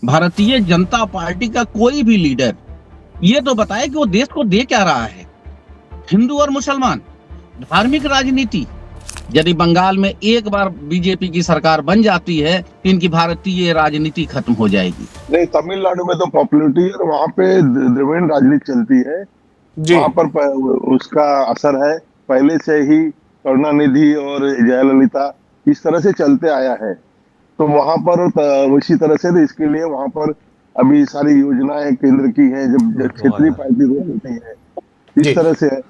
Bharatiya Janata party का कोई भी लीडर ये तो बताए कि वो देश को दे क्या रहा है। हिंदू और मुसलमान, धार्मिक राजनीति। यदि बंगाल में एक बार बीजेपी की सरकार बन जाती है तो इनकी भारतीय राजनीति खत्म हो जाएगी। नहीं, तमिलनाडु में तो पॉपुलरिटी और वहाँ पे द्रविड़ राजनीति चलती है, वहाँ पर उसका असर है। पहले से ही करुणानिधि और जयललिता इस तरह से चलते आया है, तो वहाँ पर उसी तरह से इसके लिए वहाँ पर अभी सारी योजनाएं केंद्र की हैं, जब क्षेत्रीय पार्टी होती है इस तरह से है।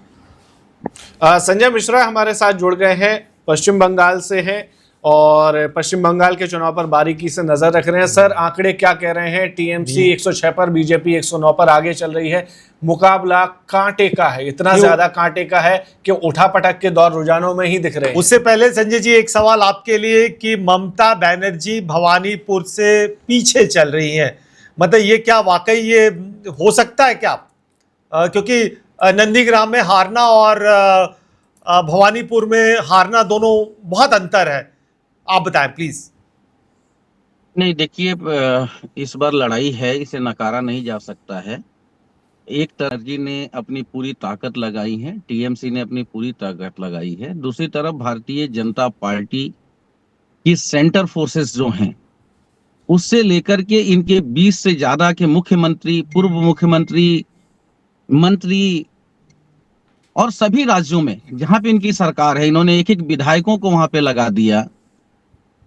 संजय मिश्रा हमारे साथ जुड़ गए हैं, पश्चिम बंगाल से हैं और पश्चिम बंगाल के चुनाव पर बारीकी से नजर रख रहे हैं। सर, आंकड़े क्या कह रहे हैं? टीएमसी 106 पर, बीजेपी 109 पर आगे चल रही है। मुकाबला कांटे का है, इतना ज्यादा कांटे का है कि उठापटक के दौर रुझानों में ही दिख रहे हैं। उससे पहले संजय जी एक सवाल आपके लिए कि ममता बनर्जी भवानीपुर से पीछे चल रही हैं, मतलब ये क्या वाकई ये हो सकता है क्या? क्योंकि नंदीग्राम में हारना और भवानीपुर में हारना दोनों बहुत अंतर है, आप बताएं प्लीज। नहीं, देखिए, इस बार लड़ाई है, इसे नकारा नहीं जा सकता है। एक तरफ जी ने अपनी पूरी ताकत लगाई है, टीएमसी ने अपनी पूरी ताकत लगाई है। दूसरी तरफ भारतीय जनता पार्टी की सेंटर फोर्सेस जो हैं, उससे लेकर के इनके 20 से ज्यादा के मुख्यमंत्री, पूर्व मुख्यमंत्री, मंत्री और सभी राज्यों में जहां पे इनकी सरकार है, इन्होंने एक एक विधायकों को वहां पे लगा दिया।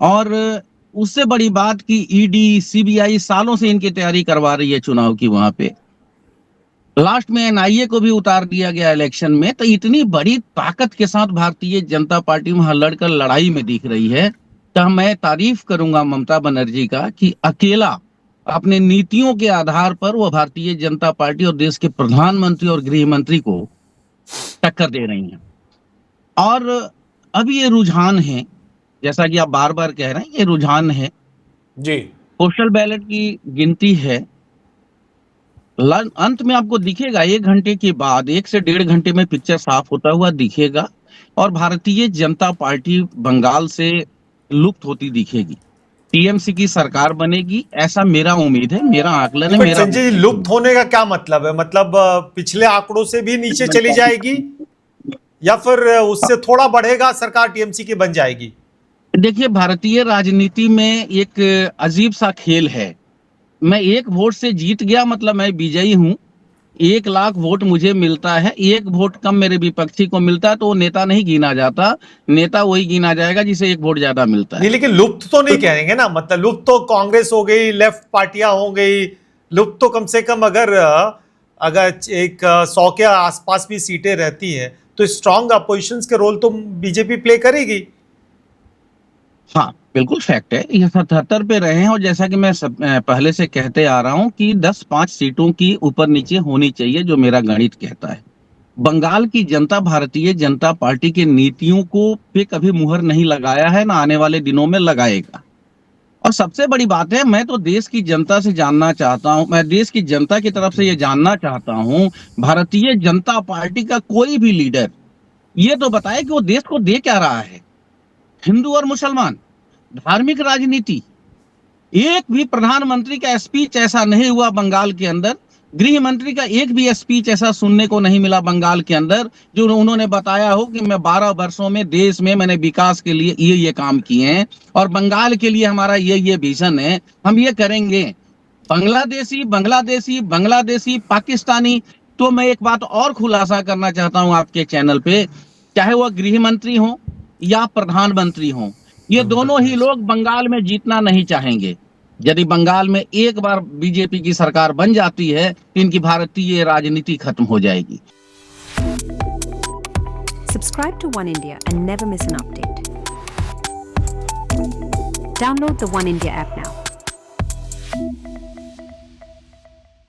और उससे बड़ी बात कि ईडी, सीबीआई सालों से इनकी तैयारी करवा रही है चुनाव की वहां पे। लास्ट में एनआईए को भी उतार दिया गया इलेक्शन में। तो इतनी बड़ी ताकत के साथ भारतीय जनता पार्टी वहां लड़कर लड़ाई में दिख रही है। तो मैं तारीफ करूंगा ममता बनर्जी का कि अकेला अपने नीतियों के आधार पर वो भारतीय जनता पार्टी और देश के प्रधानमंत्री और गृह मंत्री को टक्कर दे रही हैं। और अब ये रुझान है, जैसा कि आप बार बार कह रहे हैं, ये रुझान है जी। पोस्टल बैलेट की गिनती है, अंत में आपको दिखेगा 1 घंटे के बाद, 1 से 1.5 घंटे में पिक्चर साफ होता हुआ दिखेगा और भारतीय जनता पार्टी बंगाल से लुप्त होती दिखेगी। टीएमसी की सरकार बनेगी, ऐसा मेरा उम्मीद है, मेरा आकलन है। मेरा संजय जी, लुप्त होने का क्या मतलब है? मतलब पिछले आंकड़ों से भी नीचे चली जाएगी या फिर उससे थोड़ा बढ़ेगा, सरकार टीएमसी की बन जाएगी? देखिए, भारतीय राजनीति में एक अजीब सा खेल है। मैं 1 वोट से जीत गया मतलब मैं विजयी हूं। 1 लाख वोट मुझे मिलता है, 1 वोट कम मेरे विपक्षी को मिलता है तो वो नेता नहीं गिना जाता। नेता वही गिना जाएगा जिसे 1 वोट ज्यादा मिलता है। नहीं, लेकिन लुप्त तो नहीं कहेंगे ना, मतलब लुप्त तो कांग्रेस हो गई, लेफ्ट पार्टियां हो गई। लुप्त तो कम से कम अगर एक 100 के आसपास भी सीटें रहती हैं तो स्ट्रांग अपोजिशंस के रोल तो बीजेपी प्ले करेगी। हाँ, बिल्कुल फैक्ट है। ये 77 पे रहे हैं और जैसा कि मैं पहले से कहते आ रहा हूं कि 10-5 सीटों की ऊपर नीचे होनी चाहिए, जो मेरा गणित कहता है। बंगाल की जनता भारतीय जनता पार्टी के नीतियों को पे कभी मुहर नहीं लगाया है, ना आने वाले दिनों में लगाएगा। और सबसे बड़ी बात है, मैं तो देश की जनता से जानना चाहता हूं, मैं देश की जनता की तरफ से ये जानना चाहता हूं, भारतीय जनता पार्टी का कोई भी लीडर ये तो बताए कि वो देश को दे क्या रहा है। हिंदू और मुसलमान, धार्मिक राजनीति। एक भी प्रधानमंत्री का स्पीच ऐसा नहीं हुआ बंगाल के अंदर, गृह मंत्री का एक भी स्पीच ऐसा सुनने को नहीं मिला बंगाल के अंदर जो उन्होंने बताया हो कि मैं 12 वर्षों में देश में मैंने विकास के लिए ये काम किए हैं और बंगाल के लिए हमारा ये विजन है, हम ये करेंगे। बांग्लादेशी, पाकिस्तानी। तो मैं एक बात और खुलासा करना चाहता हूं आपके चैनल पे, चाहे वह गृह मंत्री हो या प्रधानमंत्री हो, ये दोनों ही लोग बंगाल में जीतना नहीं चाहेंगे। यदि बंगाल में एक बार बीजेपी की सरकार बन जाती है तो इनकी भारतीय राजनीति खत्म हो जाएगी। Subscribe to One India and never miss an update. Download the One India app now.